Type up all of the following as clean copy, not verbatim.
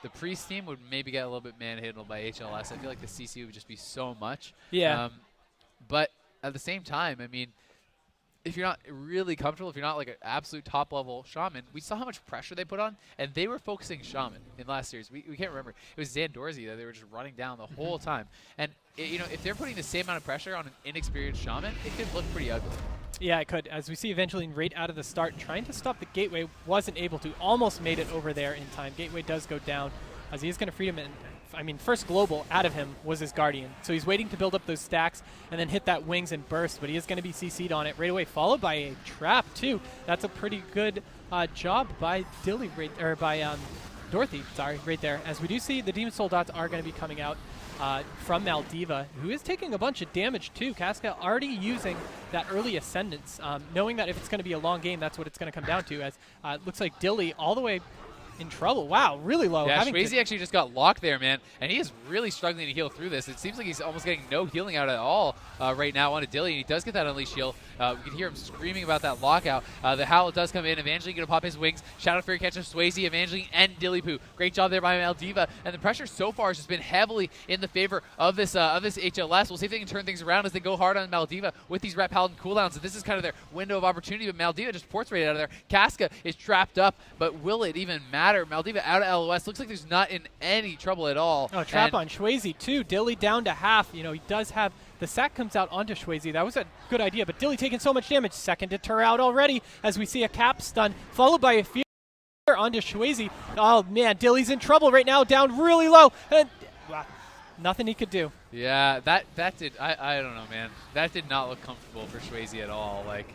the Priest team would maybe get a little bit manhandled by HLS. I feel like the CC would just be so much. Yeah. But at the same time, I mean, if you're not really comfortable, if you're not like an absolute top level Shaman, we saw how much pressure they put on, and they were focusing Shaman in last series. We can't remember. It was Zandorzy that they were just running down the whole time. And if they're putting the same amount of pressure on an inexperienced Shaman, it could look pretty ugly. Yeah, it could. As we see Evangeline right out of the start, trying to stop the Gateway, wasn't able to. Almost made it over there in time. Gateway does go down as he is going to freedom. And I mean, first global out of him was his Guardian. So he's waiting to build up those stacks and then hit that wings and burst, but he is going to be CC'd on it right away, followed by a trap too. That's a pretty good job by Dilly, by Dorothy, sorry, right there. As we do see the Demon Soul dots are going to be coming out from Maldiva, who is taking a bunch of damage too. Casca already using that early Ascendance, knowing that if it's going to be a long game, that's what it's going to come down to, as it looks like Dilly all the way in trouble. Wow, really low. Yeah, Shwazy actually just got locked there, man, and he is really struggling to heal through this. It seems like he's almost getting no healing out at all right now on a Dilly, and he does get that Unleash heal. We can hear him screaming about that lockout. The Howl does come in. Evangeline going to pop his wings. Shadow Fury catches Shwazy, Evangeline, and Dillypoo. Great job there by Maldiva, and the pressure so far has just been heavily in the favor of this HLS. We'll see if they can turn things around as they go hard on Maldiva with these Ret Paladin cooldowns. So this is kind of their window of opportunity, but Maldiva just ports right out of there. Casca is trapped up, but will it even matter? Maldiva out of LOS. Looks like there's not in any trouble at all. Oh, trap on Shwazy too. Dilly down to half. You know, he does have the sack comes out onto Shwazy. That was a good idea, but Dilly taking so much damage. Second deter out already as we see a cap stun followed by a fear onto Shwazy. Oh man, Dilly's in trouble right now, down really low. And nothing he could do. Yeah, that did. I don't know, man. That did not look comfortable for Shwazy at all. Like,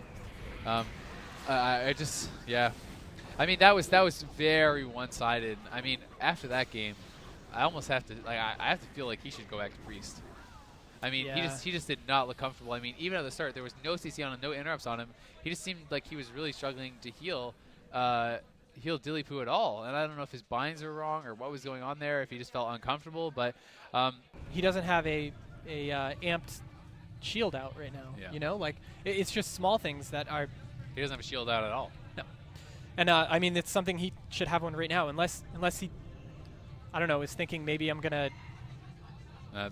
I just yeah. I mean, that was very one-sided. I mean, after that game, I almost have to I have to feel like he should go back to Priest. I mean, yeah. he just did not look comfortable. I mean, even at the start, there was no CC on him, no interrupts on him. He just seemed like he was really struggling to heal Dillypoo at all. And I don't know if his binds are wrong or what was going on there, if he just felt uncomfortable. But he doesn't have a amped shield out right now. Yeah. You know, like it's just small things that are. He doesn't have a shield out at all. No. And I mean, it's something he should have one right now, unless he, I don't know, is thinking maybe I'm gonna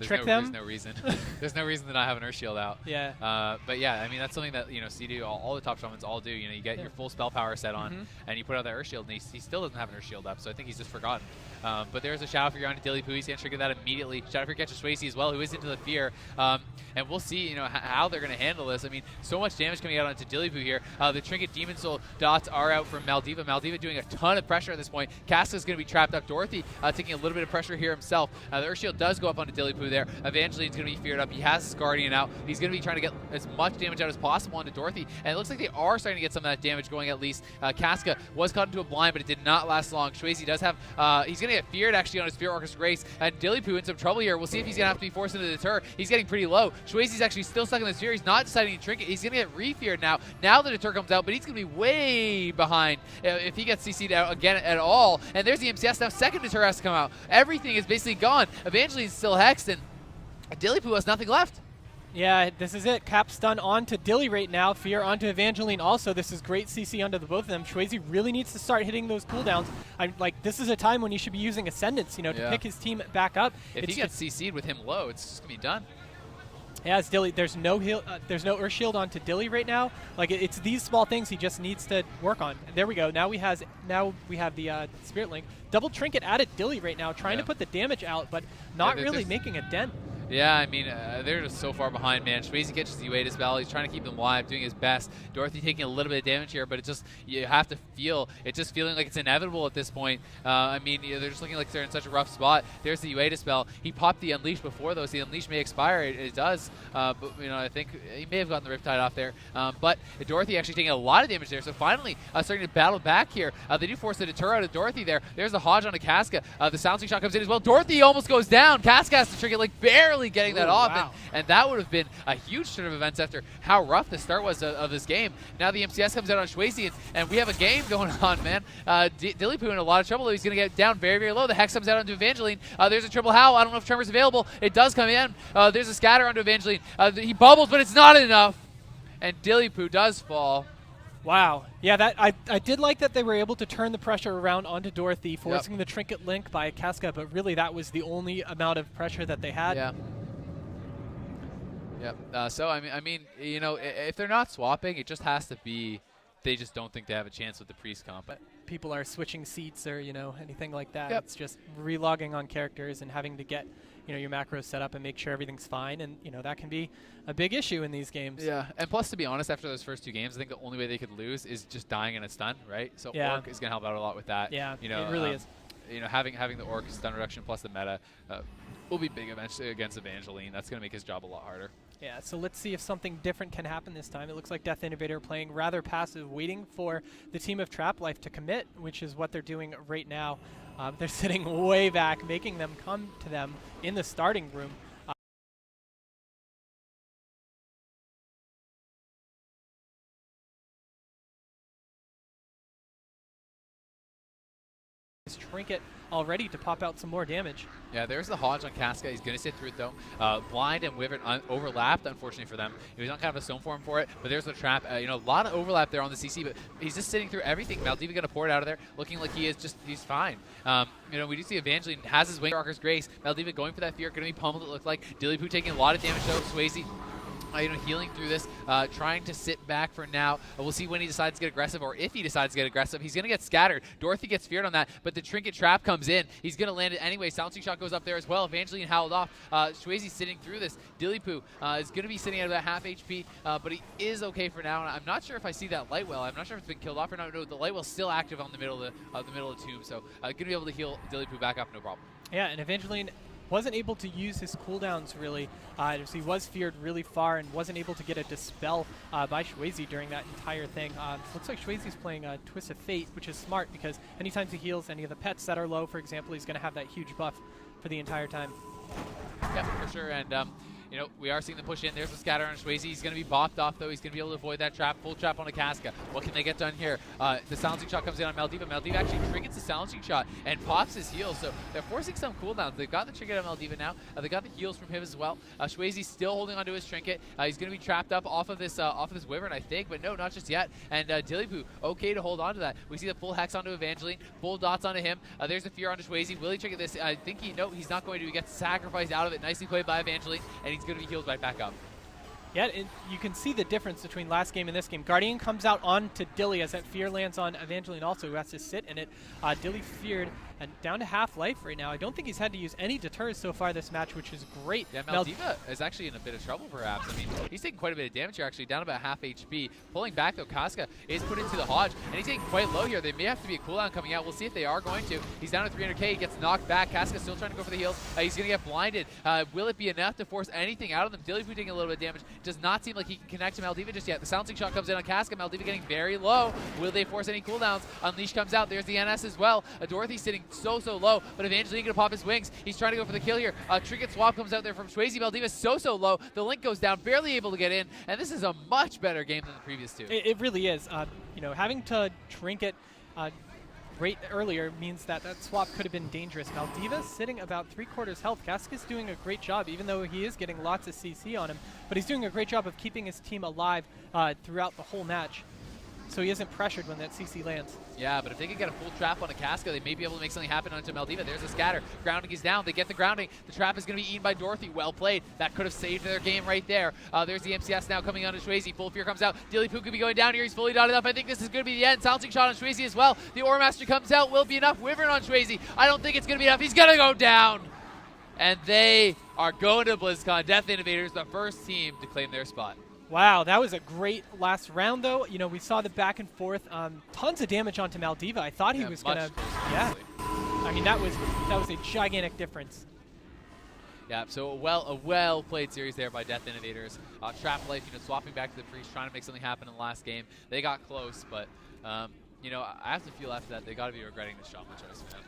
trick them. There's no reason. There's no reason to not have an Earth Shield out. Yeah. But yeah, I mean, that's something that, CD, all the top shamans all do. You know, you get your full spell power set on, and you put out that Earth Shield, and he still doesn't have an Earth Shield up, so I think he's just forgotten. But there's a Shadow Fury onto Dillypoo. He's going to trigger that immediately. Shadow Fury catches Shwazy as well, who is into the fear. And we'll see, how they're going to handle this. I mean, so much damage coming out onto Dillypoo here. The Trinket Demon Soul dots are out from Maldiva. Maldiva doing a ton of pressure at this point. Casca's going to be trapped up. Dorothy taking a little bit of pressure here himself. The Earth Shield does go up onto Dillypoo there. Evangeline's going to be feared up. He has his Guardian out. He's going to be trying to get as much damage out as possible onto Dorothy. And it looks like they are starting to get some of that damage going at least. Casca was caught into a blind, but it did not last long. Shwazy does have, he's going to get feared actually on his Fear Orcus Grace. And Dillypoo in some trouble here. We'll see if he's going to have to be forced into the deter. He's getting pretty low. Shwazy's actually still stuck in this fear. He's not deciding to Trinket. He's going to get re-feared now. Now the deter comes out, but he's going to be way behind if he gets CC'd out again at all. And there's the MCS. Now second deter has to come out. Everything is basically gone. Evangeline's still hexed, and Dillypoo has nothing left. Yeah, this is it. Cap stun onto Dilly right now. Fear onto Evangeline also. This is great CC onto the both of them. Shwazy really needs to start hitting those cooldowns. This is a time when he should be using Ascendance, to pick his team back up. If he gets CC'd with him low, it's just going to be done. Yeah, it's Dilly. There's no heal. There's no Earth Shield onto Dilly right now. It's these small things he just needs to work on. And there we go. Now we have the Spirit Link. Double Trinket added Dilly right now, trying to put the damage out, but not really making a dent. Yeah, I mean, they're just so far behind, man. Shwazy catches the Uatis Battle. He's trying to keep them alive, doing his best. Dorothy taking a little bit of damage here, but you have to feel, it's just feeling like it's inevitable at this point. I mean, they're just looking like they're in such a rough spot. There's the Uatis Spell. He popped the Unleash before, though, so the Unleash may expire. It does, but, I think he may have gotten the Riptide off there. But Dorothy actually taking a lot of damage there, so finally starting to battle back here. They do force the deter out of Dorothy there. There's the Hodge on a Casca. The Silencing Shot comes in as well. Dorothy almost goes down. Casca has to trigger, barely getting that off. Wow. And that would have been a huge turn of events after how rough the start was of this game. Now the MCS comes out on Shwazy, and we have a game going on, man. Dillypoo in a lot of trouble. He's going to get down very, very low. The Hex comes out onto Evangeline. There's a triple Howl. I don't know if Tremor's available. It does come in. There's a Scatter onto Evangeline. He bubbles, but it's not enough. And Dillypoo does fall. Wow. Yeah, that I did like that they were able to turn the pressure around onto Dorothy, forcing the trinket link by Casca, but really that was the only amount of pressure that they had. Yeah. Yep. So I mean, you know, if they're not swapping, it just has to be they just don't think they have a chance with the priest comp. People are switching seats or, you know, anything like that. Yep. It's just relogging on characters and having to get, you know, your macros set up and make sure everything's fine. And, you know, that can be a big issue in these games. Yeah. And plus, to be honest, after those first 2 games, I think the only way they could lose is just dying in a stun, right? So Orc is going to help out a lot with that. Yeah, you know, it really is. You know, having the Orc stun reduction plus the meta will be big eventually against Evangeline. That's going to make his job a lot harder. Yeah, so let's see if something different can happen this time. It looks like Death Innovator playing rather passive, waiting for the team of Trap Life to commit, which is what they're doing right now. They're sitting way back, making them come to them in the starting room. Trinket already to pop out some more damage. Yeah, there's the Hodge on Casca. He's going to sit through it, though. Blind and Wyvern overlapped, unfortunately for them. He was on kind of a stone form for it, but there's the trap. You know, a lot of overlap there on the CC, but he's just sitting through everything. Maldiva going to pour it out of there, looking like he's fine. You know, we do see Evangeline has his Windwalker's Grace. Maldiva going for that fear, going to be pummeled, it looked like. Dillypoo taking a lot of damage, though. Swayze you know, healing through this, trying to sit back for now. We'll see when he decides to get aggressive, or if he decides to get aggressive. He's going to get scattered. Dorothy gets feared on that, but the Trinket Trap comes in. He's going to land it anyway. Silencing Shot goes up there as well. Evangeline howled off. Swayze sitting through this. Dillypoo is going to be sitting at about half HP, but he is okay for now. And I'm not sure if I see that light well. I'm not sure if it's been killed off or not. No, the light well's still active on the middle of the tomb, so going to be able to heal Dillypoo back up, no problem. Yeah, and Evangeline wasn't able to use his cooldowns really, so he was feared really far and wasn't able to get a dispel by Swayze during that entire thing. Looks like Swayze's playing Twist of Fate, which is smart because anytime he heals any of the pets that are low, for example, he's going to have that huge buff for the entire time. Yeah, for sure. And you know, we are seeing them push in. There's the scatter on Swayze. He's going to be bopped off, though. He's going to be able to avoid that trap. Full trap on a Casca. What can they get done here? The silencing shot comes in on Maldiva. Maldiva actually triggers the silencing shot and pops his heals. So they're forcing some cooldowns. They've got the trinket on Maldiva now. They got the heals from him as well. Swayze's still holding onto his trinket. He's going to be trapped up off of this Wyvern, I think, but no, not just yet. And Dillypoo, okay to hold on to that. We see the full hex onto Evangeline, full dots onto him. There's the fear onto Swayze. Will he trigger this? I think he's not going to. He gets sacrificed out of it. Nicely played by Evangeline, and he's going to be healed right back up. Yeah, you can see the difference between last game and this game. Guardian comes out onto Dilly as that fear lands on Evangeline also, who has to sit in it. Dilly feared and down to half life right now. I don't think he's had to use any deters so far this match, which is great. Yeah, Maldiva is actually in a bit of trouble, perhaps. I mean, he's taking quite a bit of damage here, actually, down about half HP. Pulling back, though, Casca is put into the Hodge, and he's getting quite low here. There may have to be a cooldown coming out. We'll see if they are going to. He's down to 300k. He gets knocked back. Casca still trying to go for the heals. He's going to get blinded. Will it be enough to force anything out of them? Dillypoo taking a little bit of damage. Does not seem like he can connect to Maldiva just yet. The silencing shot comes in on Casca. Maldiva getting very low. Will they force any cooldowns? Unleash comes out. There's the NS as well. Dorothy sitting so low, but Evangeline going to pop his wings. He's trying to go for the kill here. Trinket swap comes out there from Swayze. Maldiva so low. The link goes down, barely able to get in, and this is a much better game than the previous two. It really is. You know, having to Trinket right earlier means that swap could have been dangerous. Maldiva sitting about 3/4 health. Casca's doing a great job, even though he is getting lots of CC on him, but he's doing a great job of keeping his team alive throughout the whole match. So he isn't pressured when that CC lands. Yeah, but if they can get a full trap on a Casca, they may be able to make something happen onto Maldiva. There's a scatter. Grounding is down. They get the grounding. The trap is going to be eaten by Dorothy. Well played. That could have saved their game right there. There's the MCS now coming onto Swayze. Full fear comes out. Dillypoo could be going down here. He's fully dotted up. I think this is going to be the end. Silencing shot on Swayze as well. The Ore Master comes out. Will it be enough? Wyvern on Swayze. I don't think it's going to be enough. He's going to go down. And they are going to BlizzCon. Death Innovators, the first team to claim their spot. Wow, that was a great last round, though. You know, we saw the back and forth. Tons of damage onto Maldiva. I thought he was gonna. Yeah, I mean that was a gigantic difference. Yeah, so a well played series there by Death Innovators. Trap Life, you know, swapping back to the Priest, trying to make something happen in the last game. They got close, but you know, I have to feel after that they got to be regretting the shot choice, man.